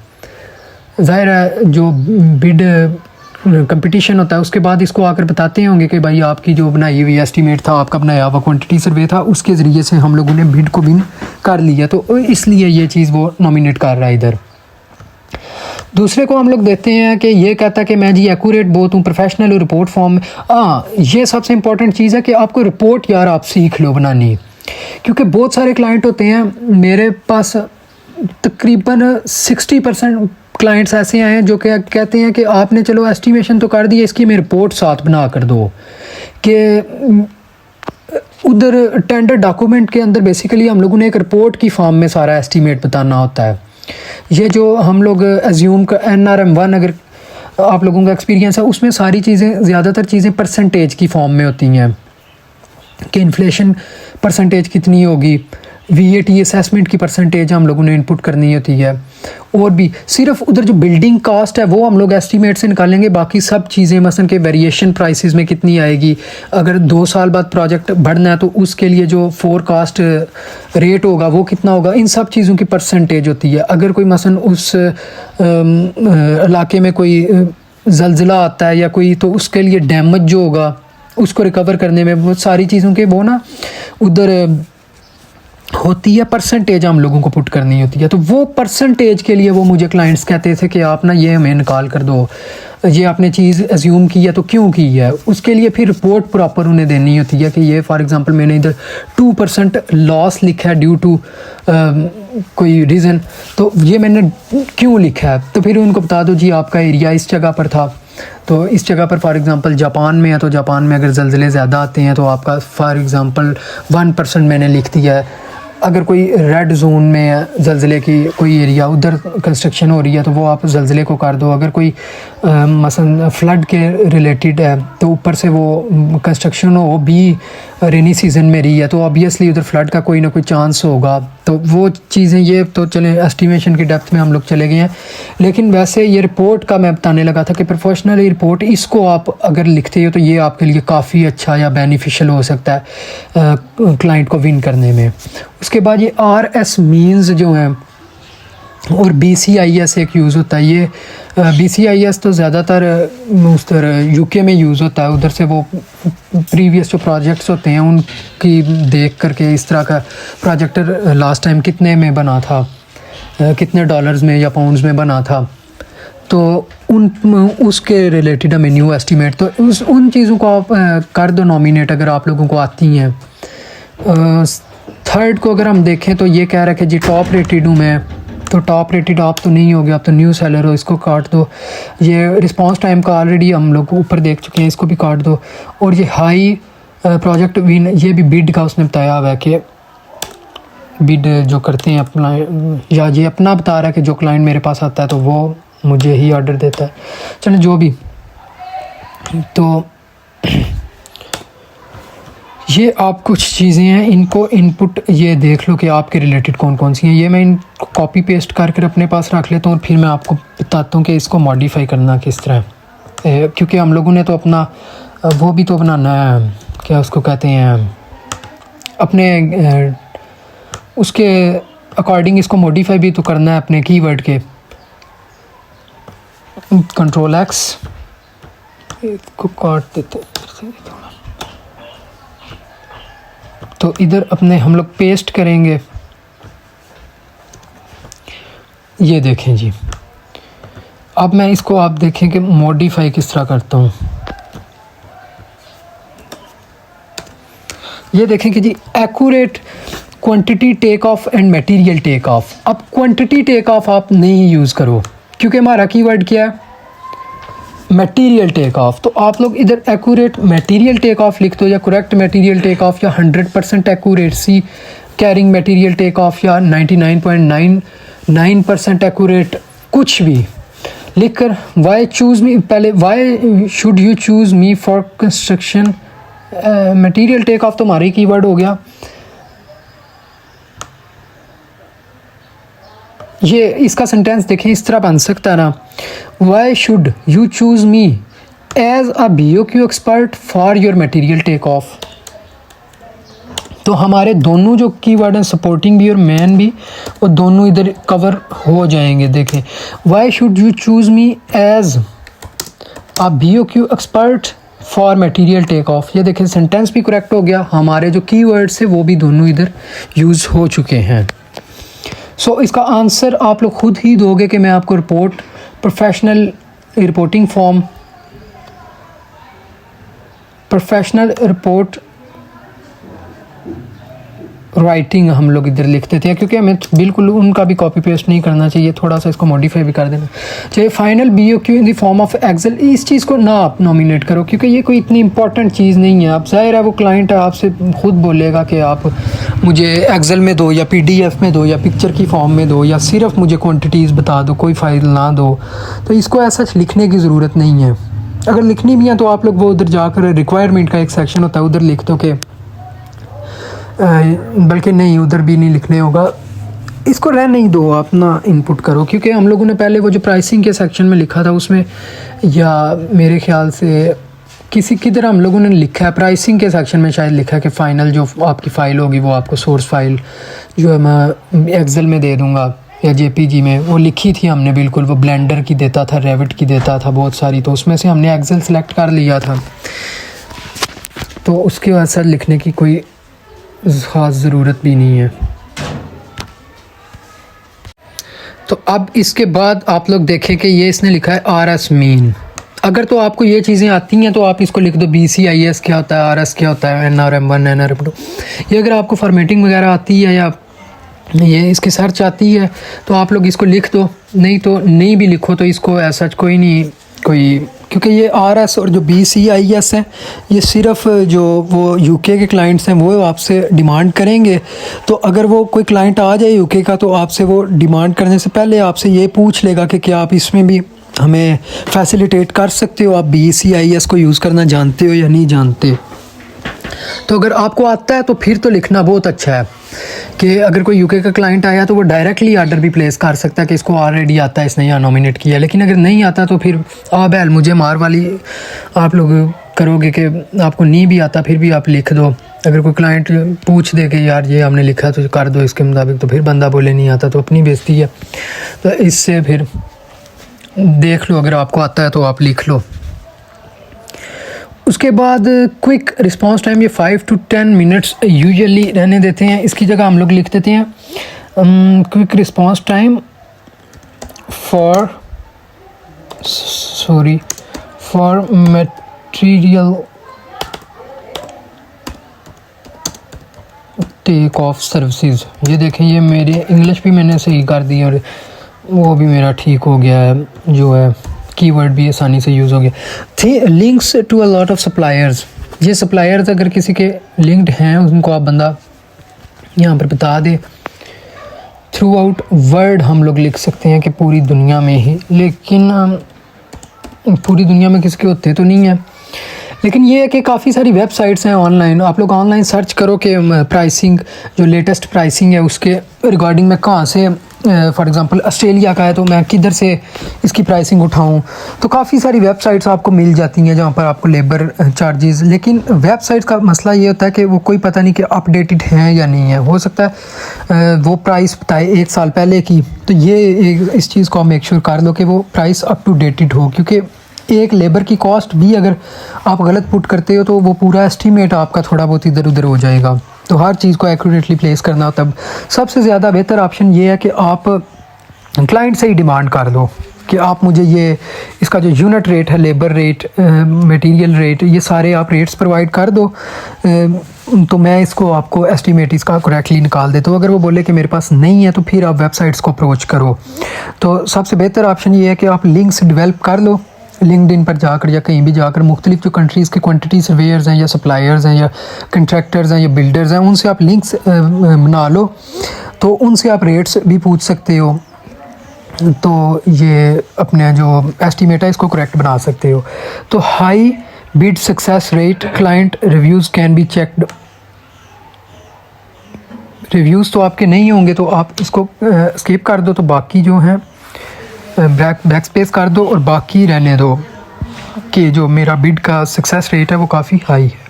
ज़ाहिर है जो बिड कंपटीशन होता है उसके बाद इसको आकर बताते होंगे कि भाई आपकी जो बनाई हुई एस्टीमेट था, आपका बनाया हुआ क्वांटिटी सर्वे था, उसके ज़रिए से हम लोगों ने बिड को विन कर लिया, तो इसलिए ये चीज़ वो नॉमिनेट कर रहा है इधर। दूसरे को हम लोग देते हैं कि ये कहता है कि मैं जी एक्यूरेट बहुत हूँ, प्रोफेशनल रिपोर्ट फॉर्म। ये सबसे इंपॉर्टेंट चीज़ है कि आपको रिपोर्ट यार आप सीख लो बनानी, क्योंकि बहुत सारे क्लाइंट होते हैं मेरे पास, तकरीबन 60% क्लाइंट्स ऐसे हैं जो कि कहते हैं कि आपने चलो एस्टीमेशन तो कर दी, इसकी मैं रिपोर्ट साथ बना कर दो। कि उधर टेंडर डॉक्यूमेंट के अंदर बेसिकली हम लोगों ने एक रिपोर्ट की फॉर्म में सारा एस्टीमेट बताना होता है। ये जो हम लोग एज्यूम का NRM1 अगर आप लोगों का एक्सपीरियंस है, उसमें सारी चीज़ें, ज़्यादातर चीज़ें परसेंटेज की फॉर्म में होती हैं कि इन्फ्लेशन परसेंटेज कितनी होगी, VAT असेसमेंट की परसेंटेज हम लोगों ने इनपुट करनी होती है, और भी सिर्फ उधर जो बिल्डिंग कास्ट है वो हम लोग एस्टीमेट से निकालेंगे। बाकी सब चीज़ें मसलन के वेरिएशन प्राइसेस में कितनी आएगी, अगर 2 साल बाद प्रोजेक्ट बढ़ना है तो उसके लिए जो फोरकास्ट रेट होगा वो कितना होगा, इन सब चीज़ों की परसेंटेज होती है। अगर कोई मसलन उस इलाके में कोई ज़लज़ला आता है या कोई, तो उसके लिए डैमेज जो होगा उसको रिकवर करने में वो सारी चीज़ों के वो ना उधर होती है, परसेंटेज हम लोगों को पुट करनी होती है। तो वो परसेंटेज के लिए वो मुझे क्लाइंट्स कहते थे कि आप ना ये हमें निकाल कर दो, ये आपने चीज़ एज्यूम की है तो क्यों की है, उसके लिए फिर रिपोर्ट प्रॉपर उन्हें देनी होती है कि ये फॉर एग्जांपल मैंने इधर 2% लॉस लिखा है ड्यू टू कोई रीज़न, तो ये मैंने क्यों लिखा है, तो फिर उनको बता दो जी आपका एरिया इस जगह पर था, तो इस जगह पर फॉर एग्जांपल जापान में है, तो जापान में अगर ज़लज़ले ज़्यादा आते हैं तो आपका फॉर एग्जांपल 1% मैंने लिख दिया है। अगर कोई रेड जोन में है ज़लज़ले की कोई एरिया, उधर कंस्ट्रक्शन हो रही है तो वो आप ज़लज़ले को कर दो। अगर कोई मसलन फ्लड के रिलेटेड है तो ऊपर से वो कंस्ट्रक्शन हो भी रेनी सीज़न में रही है तो ऑब्वियसली उधर फ्लड का कोई ना कोई चांस होगा। तो वो चीज़ें, ये तो चले एस्टिमेशन की डेप्थ में हम लोग चले गए हैं, लेकिन वैसे ये रिपोर्ट का मैं बताने लगा था कि प्रोफेशनल रिपोर्ट, इसको आप अगर लिखते हो तो ये आपके लिए काफ़ी अच्छा या बेनिफिशियल हो सकता है क्लाइंट को विन करने में। उसके बाद ये RS मीन्स जो हैं और BCIS एक यूज़ होता है। ये BCIS तो ज़्यादातर उस तरह UK में यूज़ होता है, उधर से वो प्रीवियस जो प्रोजेक्ट्स होते हैं उनकी देख करके इस तरह का प्रोजेक्टर लास्ट टाइम कितने में बना था, कितने डॉलर्स में या पाउंड्स में बना था, तो उसके रिलेटेड हमें न्यू एस्टीमेट, तो उन चीज़ों को आप कर दो नॉमिनेट अगर आप लोगों को आती हैं। थर्ड को अगर हम देखें तो ये कह रहा है कि जी टॉप रेटेड हूँ मैं, तो टॉप रेटेड आप तो नहीं हो गया, आप तो न्यू सेलर हो, इसको काट दो। ये रिस्पांस टाइम का ऑलरेडी हम लोग ऊपर देख चुके हैं, इसको भी काट दो। और ये हाई प्रोजेक्ट विन, ये भी बिड का उसने बताया हुआ है कि बिड जो करते हैं अपना, या ये अपना बता रहा है कि जो क्लाइंट मेरे पास आता है तो वो मुझे ही ऑर्डर देता है। चलो जो भी, तो ये आप कुछ चीज़ें हैं, इनको इनपुट ये देख लो कि आपके रिलेटेड कौन कौन सी हैं। ये मैं इनको कॉपी पेस्ट कर अपने पास रख लेता हूँ और फिर मैं आपको बताता हूँ कि इसको मॉडिफाई करना किस तरह, क्योंकि हम लोगों ने तो अपना वो भी तो बनाना है, क्या उसको कहते हैं, अपने उसके अकॉर्डिंग इसको मॉडिफाई भी तो करना है अपने कीवर्ड के। कंट्रोल एक्स इसको काट देते, तो इधर अपने हम लोग पेस्ट करेंगे। ये देखें जी, अब मैं इसको आप देखें कि मॉडिफाई किस तरह करता हूँ। ये देखें कि जी accurate quantity take off and material take off. अब क्वांटिटी टेक ऑफ आप नहीं यूज़ करो क्योंकि हमारा कीवर्ड क्या है, मटेरियल टेक ऑफ। तो आप लोग इधर एक्यूरेट मटेरियल टेक ऑफ लिख दो, या करेक्ट मटेरियल टेक ऑफ, या 100% accuracy carrying material take off, या 99.99% एक्यूरेट, कुछ भी लिख कर वाई चूज़ मी, पहले why should you choose me for construction material take off तो हमारा ही कीवर्ड हो गया। ये इसका सेंटेंस देखें, इस तरह बन सकता है ना, why should you choose me as a BOQ expert for your material take off. तो हमारे दोनों जो कीवर्ड हैं, सपोर्टिंग भी और मेन भी, वो दोनों इधर कवर हो जाएंगे। देखें, why should you choose me as a BOQ expert for material take off. ये देखें सेंटेंस भी करेक्ट हो गया, हमारे जो कीवर्ड्स है वो भी दोनों इधर यूज़ हो चुके हैं। सो इसका आंसर आप लोग खुद ही दोगे कि मैं आपको report, professional reporting form, professional report writing हम लोग इधर लिख देते हैं, क्योंकि हमें बिल्कुल उनका भी कॉपी पेस्ट नहीं करना चाहिए, थोड़ा सा इसको मॉडिफाई भी कर देना चाहिए। Final BOQ in the form of Excel, इस चीज़ को ना आप नॉमिनेट करो क्योंकि ये कोई इतनी इंपॉर्टेंट चीज़ नहीं है। आप ज़ाहिर है वो क्लाइंट है, आपसे खुद बोलेगा कि आप मुझे एक्सेल में दो, या PDF में दो, या पिक्चर की फॉर्म में दो, या सिर्फ मुझे क्वान्टिटीज़ बता दो, कोई फाइल ना दो। तो इसको ऐसा लिखने की ज़रूरत नहीं है। अगर लिखनी भी है तो आप लोग वो उधर जाकर रिक्वायरमेंट का एक सेक्शन होता है, उधर लिख दो कि, बल्कि नहीं उधर भी नहीं लिखने होगा, इसको रहने ही दो, आप ना इनपुट करो। क्योंकि हम लोगों ने पहले वो जो प्राइसिंग के सेक्शन में लिखा था उसमें, या मेरे ख्याल से किधर हम लोगों ने लिखा है, प्राइसिंग के सेक्शन में शायद लिखा है कि फ़ाइनल जो आपकी फ़ाइल होगी वो आपको सोर्स फाइल जो है मैं एक्सेल में दे दूँगा या JPG में, वो लिखी थी हमने बिल्कुल, वो ब्लेंडर की देता था, रेविट की देता था बहुत सारी, तो उसमें से हमने एक्सेल सेलेक्ट कर लिया था। तो उसके बाद सर लिखने की कोई ख़ास ज़रूरत भी नहीं है। तो अब इसके बाद आप लोग देखें कि ये इसने लिखा है RS मीन। अगर तो आपको ये चीज़ें आती हैं तो आप इसको लिख दो, BCIS क्या होता है, RS क्या होता है, NRM1 NRM2। ये अगर आपको फॉर्मेटिंग वगैरह आती है या ये इसकी सर्च आती है तो आप लोग इसको लिख दो, नहीं तो नहीं भी लिखो तो इसको ऐसा कोई नहीं, कोई, क्योंकि ये RS और जो BCIS है ये सिर्फ जो वो UK के क्लाइंट्स हैं वो आपसे डिमांड करेंगे। तो अगर वो कोई क्लाइंट आ जाए UK का तो आपसे वो डिमांड करने से पहले आपसे ये पूछ लेगा कि क्या आप इसमें भी हमें फैसिलिटेट कर सकते हो, आप BCIS को यूज़ करना जानते हो या नहीं जानते। तो अगर आपको आता है तो फिर तो लिखना बहुत अच्छा है कि अगर कोई UK का क्लाइंट आया तो वो डायरेक्टली ऑर्डर भी प्लेस कर सकता है कि इसको ऑलरेडी आता है, इसने यहाँ नॉमिनेट किया। लेकिन अगर नहीं आता तो फिर बैल मुझे मार वाली आप लोग करोगे कि आपको नहीं भी आता फिर भी आप लिख दो। अगर कोई क्लाइंट पूछ दे कि यार ये हमने लिखा तो कर दो इसके मुताबिक, तो फिर बंदा बोले नहीं आता तो अपनी बेइज्जती है। तो इससे फिर देख लो, अगर आपको आता है तो आप लिख लो। उसके बाद क्विक रिस्पांस टाइम, ये 5 to 10 मिनट्स यूजुअली रहने देते हैं, इसकी जगह हम लोग लिख देते हैं quick response time for sorry for material take off services. ये देखें, ये मेरे इंग्लिश भी मैंने सही कर दी और वो भी मेरा ठीक हो गया है, जो है कीवर्ड भी आसानी से यूज़ हो गया। थी links to a lot of suppliers. ये सप्लायर्स अगर किसी के लिंक्ड हैं उनको आप बंदा यहाँ पर बता दे। थ्रू आउट वर्ल्ड हम लोग लिख सकते हैं कि पूरी दुनिया में ही, लेकिन पूरी दुनिया में किसके होते तो नहीं है। लेकिन ये है कि काफ़ी सारी वेबसाइट्स हैं ऑनलाइन। आप लोग ऑनलाइन सर्च करो कि प्राइसिंग, जो लेटेस्ट प्राइसिंग है उसके रिगार्डिंग में कहाँ से, फॉर एग्जांपल ऑस्ट्रेलिया का है तो मैं किधर से इसकी प्राइसिंग उठाऊं, तो काफ़ी सारी वेबसाइट्स आपको मिल जाती हैं जहाँ पर आपको लेबर चार्जेस। लेकिन वेबसाइट का मसला ये होता है कि वो कोई पता नहीं कि अपडेटेड हैं या नहीं है। हो सकता है वो प्राइस बताए 1 साल पहले की, तो ये इस चीज़ को आप मेक श्योर कर लो कि वो प्राइस अप टू डेटेड हो, क्योंकि एक लेबर की कॉस्ट भी अगर आप गलत पुट करते हो तो वो पूरा एस्टीमेट आपका थोड़ा बहुत इधर उधर हो जाएगा। तो हर चीज़ को एक्यूरेटली प्लेस करना होता है। सबसे ज़्यादा बेहतर ऑप्शन ये है कि आप क्लाइंट से ही डिमांड कर दो कि आप मुझे ये इसका जो यूनिट रेट है, लेबर रेट, मटेरियल रेट, ये सारे आप रेट्स प्रोवाइड कर दो, तो मैं इसको आपको एस्टीमेट इसका करेक्टली निकाल देता हूँ। अगर वो बोले कि मेरे पास नहीं है तो फिर आप वेबसाइट्स को अप्रोच करो। तो सबसे बेहतर ऑप्शन ये है कि आप लिंक्स डेवलप कर लो लिंक्डइन पर जाकर या कहीं भी जाकर। मुख्तलिफ जो कंट्रीज़ के क्वांटिटी सर्वेयर्स हैं या सप्लायर्स हैं या कंट्रैक्टर्स हैं या बिल्डर्स हैं, उनसे आप लिंक्स बना लो, तो उनसे आप रेट्स भी पूछ सकते हो। तो ये अपने जो एस्टीमेट है इसको करेक्ट बना सकते हो। तो high bid success rate, client reviews can be checked. Reviews तो आपके नहीं होंगे तो आप इसको स्किप कर दो, तो बाकी जो हैं बैक स्पेस कर दो और बाकी रहने दो कि जो मेरा बिड का सक्सेस रेट है वो काफ़ी हाई है।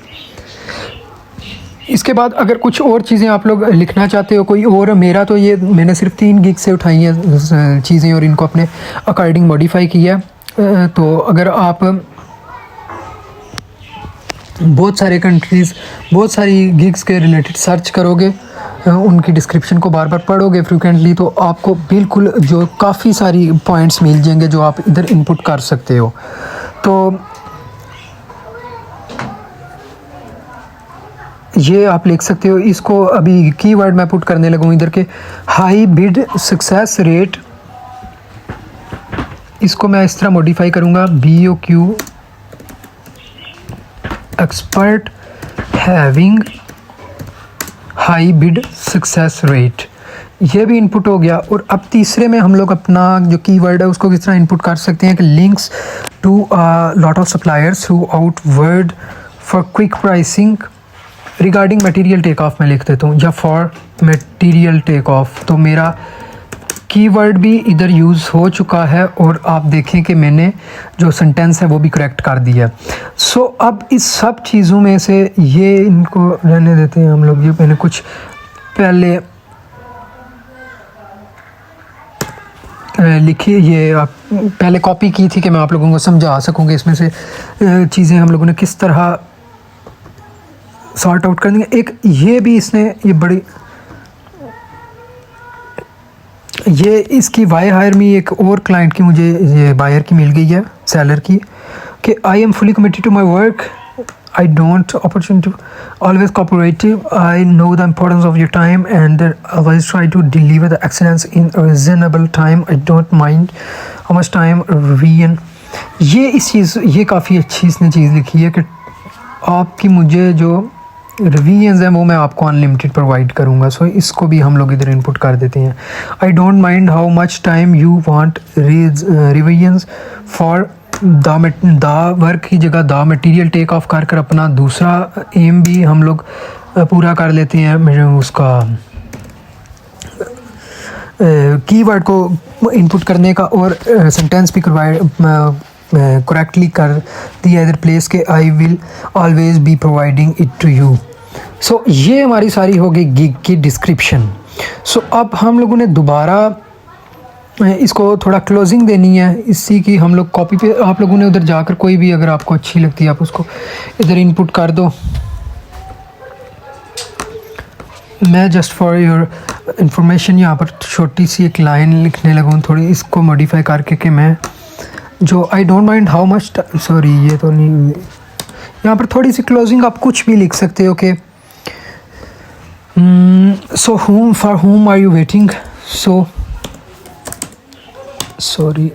इसके बाद अगर कुछ और चीज़ें आप लोग लिखना चाहते हो कोई और, मेरा तो ये मैंने सिर्फ 3 गिग से उठाई हैं चीज़ें और इनको अपने अकॉर्डिंग मॉडिफाई किया। तो अगर आप बहुत सारे कंट्रीज़, बहुत सारी गिग्स के रिलेटेड सर्च करोगे, उनकी डिस्क्रिप्शन को बार बार पढ़ोगे फ्रिक्वेंटली, तो आपको बिल्कुल जो काफ़ी सारी पॉइंट्स मिल जाएंगे जो आप इधर इनपुट कर सकते हो। तो ये आप लिख सकते हो। इसको अभी कीवर्ड मैं पुट करने लगूँ इधर के हाई बिड सक्सेस रेट, इसको मैं इस तरह मॉडिफाई करूँगा BOQ expert having high bid success rate, ये भी इनपुट हो गया। और अब तीसरे में हम लोग अपना जो कीवर्ड है उसको किस तरह इनपुट कर सकते हैं कि links to lot of suppliers throughout world for quick pricing regarding material take off मैं लिख देता हूँ, या फॉर मटेरियल टेक ऑफ। तो मेरा कीवर्ड भी इधर यूज़ हो चुका है और आप देखें कि मैंने जो सेंटेंस है वो भी करेक्ट कर दिया। सो अब इस सब चीज़ों में से ये इनको रहने देते हैं हम लोग। ये मैंने कुछ पहले लिखी, ये आप पहले कॉपी की थी कि मैं आप लोगों को समझा सकूँगा इसमें से चीज़ें हम लोगों ने किस तरह सॉर्ट आउट कर देंगे। एक ये भी इसने ये बड़ी ये इसकी वाई हायर में एक और क्लाइंट की मुझे ये बायर की मिल गई है, सेलर की, कि I am fully committed to my work, I don't opportunity always cooperative, I know the importance of your time and always try to deliver the excellence in reasonable time, I don't mind how much time revision. ये इस चीज़ ये काफ़ी अच्छी इसने चीज़ लिखी है कि आपकी मुझे जो रिवीजन्स हैं वो मैं आपको अनलिमिटेड प्रोवाइड करूँगा। सो इसको भी हम लोग इधर इनपुट कर देते हैं। I don't mind how much time you want revisions for the work की जगह द मटेरियल टेक ऑफ कर अपना दूसरा एम भी हम लोग पूरा कर लेते हैं। मेरे उसका कीवर्ड को इनपुट करने का और सेंटेंस भी करेक्टली कर दिया इधर प्लेस के I will always be providing it to you. So ये हमारी सारी हो गई गिग की डिस्क्रिप्शन। सो अब हम लोगों ने दोबारा इसको थोड़ा क्लोजिंग देनी है इसी की। हम लोग कॉपी पे आप लोगों ने उधर जाकर कोई भी अगर आपको अच्छी लगती है आप उसको इधर इनपुट कर दो। मैं जस्ट फॉर योर इंफॉर्मेशन यहाँ पर छोटी सी एक लाइन लिखने लगूँ थोड़ी, इसको मॉडिफाई करके कि मैं जो आई don't mind how much, sorry ये तो नहीं, यहाँ पर थोड़ी सी क्लोजिंग आप कुछ भी लिख सकते हो कि सो whom for whom are you waiting, so sorry,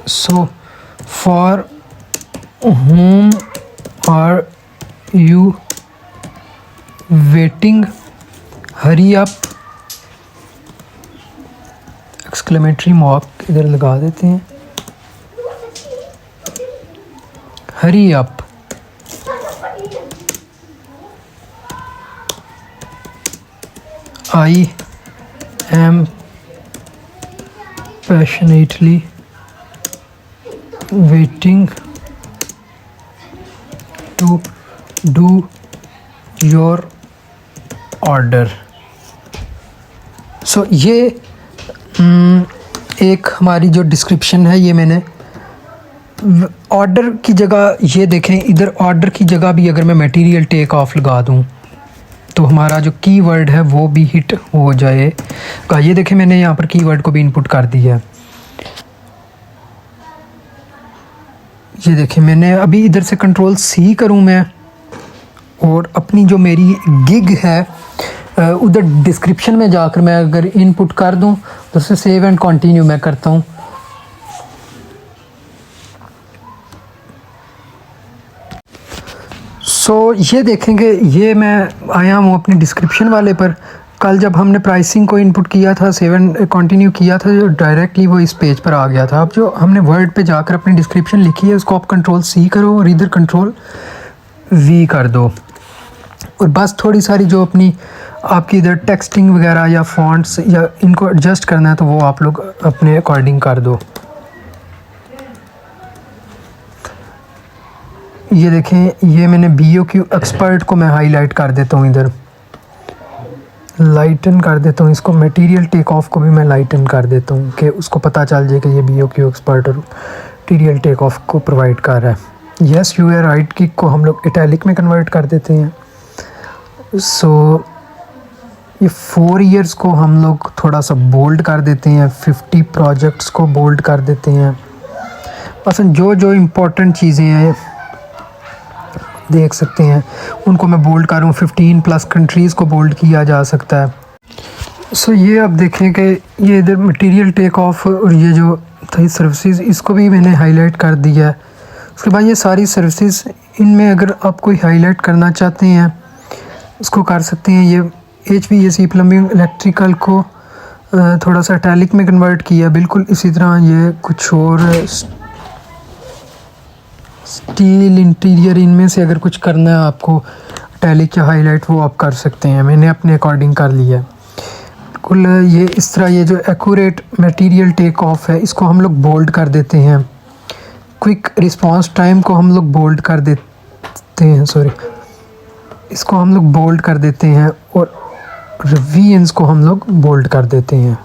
so for whom are you waiting, hurry up, exclamatory mark इधर लगा देते हैं, hurry up, I am passionately waiting to do your order. So ये एक हमारी जो डिस्क्रिप्शन है, ये मैंने ऑर्डर की जगह, ये देखें इधर ऑर्डर की जगह भी अगर मैं मटेरियल टेक ऑफ लगा दूं तो हमारा जो कीवर्ड है वो भी हिट हो जाएगा। ये देखें मैंने यहाँ पर कीवर्ड को भी इनपुट कर दिया है। ये देखें मैंने अभी इधर से कंट्रोल सी करूँ मैं, और अपनी जो मेरी गिग है उधर डिस्क्रिप्शन में जाकर मैं अगर इनपुट कर दूँ तो उससे सेव एंड कंटिन्यू मैं करता हूँ। ये देखेंगे, ये मैं आया हूँ अपनी डिस्क्रिप्शन वाले पर। कल जब हमने प्राइसिंग को इनपुट किया था, सेव एंड कंटिन्यू किया था, जो डायरेक्टली वो इस पेज पर आ गया था। अब जो हमने वर्ड पे जाकर अपनी डिस्क्रिप्शन लिखी है उसको आप कंट्रोल सी करो और इधर कंट्रोल वी कर दो, और बस थोड़ी सारी जो अपनी आपकी इधर टेक्सटिंग वगैरह या फॉन्ट्स या इनको एडजस्ट करना है तो वो आप लोग अपने अकॉर्डिंग कर दो। ये देखें, ये मैंने BOQ एक्सपर्ट को मैं हाईलाइट कर देता हूँ, इधर लाइटन कर देता हूँ इसको। मटेरियल टेक ऑफ को भी मैं लाइटन कर देता हूँ कि उसको पता चल जाए कि ये BOQ एक्सपर्ट और मटेरियल टेक ऑफ को प्रोवाइड कर रहा है। यस यू आर राइट की को हम लोग इटैलिक में कन्वर्ट कर देते हैं। ये 4 ईयर्स को हम लोग थोड़ा सा बोल्ड कर देते हैं, 50 प्रोजेक्ट्स को बोल्ड कर देते हैं। बस जो इम्पोर्टेंट चीज़ें हैं देख सकते हैं उनको मैं बोल्ड कर रहा हूँ। 15+ कंट्रीज़ को बोल्ड किया जा सकता है। ये अब देखें कि ये इधर मटेरियल टेक ऑफ और ये जो थी सर्विसेज, इसको भी मैंने हाईलाइट कर दिया है। उसके बाद ये सारी सर्विसेज, इनमें अगर आप कोई हाईलाइट करना चाहते हैं उसको कर सकते हैं। ये HVAC प्लम्बिंग इलेक्ट्रिकल को थोड़ा सा इटैलिक में कन्वर्ट किया, बिल्कुल इसी तरह ये कुछ और स्टील इंटीरियर, इनमें से अगर कुछ करना है आपको इटैलिक या हाईलाइट वो आप कर सकते हैं। मैंने अपने अकॉर्डिंग कर लिया है बिल्कुल। ये इस तरह ये जो एक्यूरेट मटेरियल टेक ऑफ है इसको हम लोग बोल्ड कर देते हैं। क्विक रिस्पांस टाइम को हम लोग बोल्ड कर देते हैं, सॉरी इसको हम लोग बोल्ड कर देते हैं, और रिवीजन्स को हम लोग बोल्ड कर देते हैं।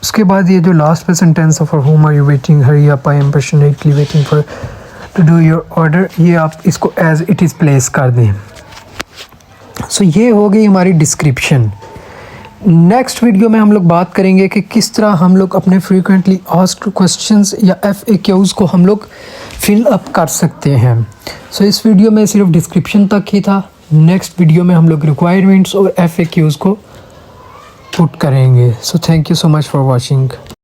उसके बाद ये जो लास्ट पे सेंटेंस है, for home are you waiting, hurry up, I am passionately waiting for to do your order, ये आप इसको एज इट इज़ प्लेस कर दें। ये हो गई हमारी डिस्क्रिप्शन। नेक्स्ट वीडियो में हम लोग बात करेंगे कि किस तरह हम लोग अपने फ्रीक्वेंटली आस्क्ड क्वेश्चंस या FAQs को हम लोग फिल अप कर सकते हैं। इस वीडियो में सिर्फ डिस्क्रिप्शन तक ही था। नेक्स्ट वीडियो में हम लोग रिक्वायरमेंट्स और FAQs को पुट करेंगे। Thank you so much for watching.